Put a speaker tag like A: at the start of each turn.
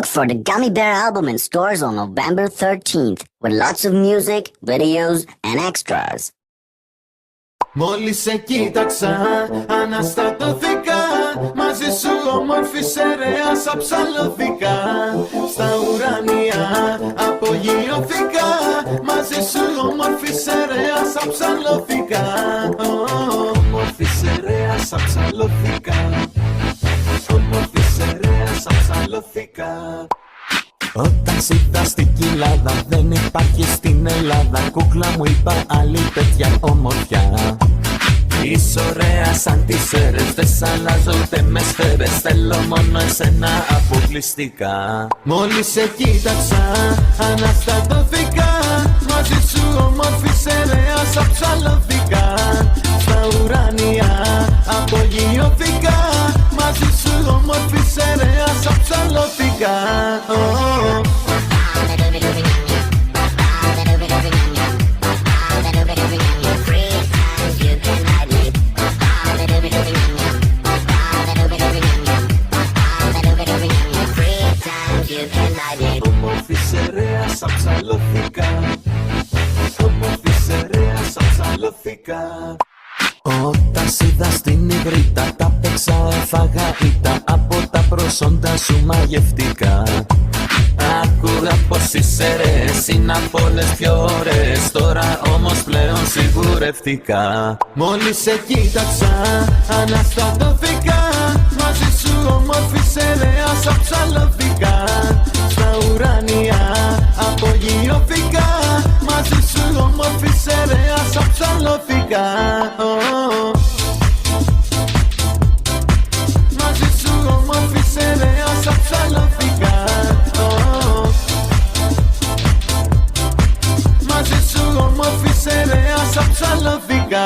A: Look for the Gummy Bear album in stores on November 13th with lots of music, videos, and extras.
B: Μόλις σε κοίταξα, αναστατώθηκα. Μαζί σου όμορφη σερέας αψαλώθηκα. Στα ουράνια απογειώθηκα. Μαζί σου όμορφη σερέας αψαλώθηκα. Όμορφη σερέας αψαλώθηκα. Όμορφη σερέας αψαλώθηκα. Όταν σ' είδα στην κοιλάδα, δεν υπάρχει στην Ελλάδα. Κούκλα μου είπα άλλη τέτοια ομορφιά. Είσαι ωραία σαν τις αίρες, δεν σ' αλλάζω ούτε με σφαίρες. Θέλω μόνο εσένα αποκλειστικά. Μόλις σε κοίταξα, αναστατώθηκα. Μαζί σου όμορφη σερέας αψαλώθηκα. Στα ουράνια απογειώθηκα. Μαζί σου όμορφη σερέας αψαλώθηκα. Όμορφη σερέας αψαλώθηκα. Όμορφη σερέας αψαλώθηκα. Όταν σ' είδα στην Ιγρήτα, τα παίξα, έφαγα ήττα. Από τα προσόντα σου μαγευτικά. Άκουγα πως οι σερές είναι απ' όλες πιο ωραίες. Τώρα όμως πλέον σιγουρευτικά. Μόλις σε κοίταξα, αναστατώθηκα. Μαζί σου όμορφη σερέας αψαλώθηκα. Στα ουράνια απογειώθηκα. Μαζί σου όμορφη σερέας αψαλώθηκα. Μαζί σου όμορφη σερέας αψαλώθηκα. Μαζί σου όμορφη σερέας αψαλώθηκα.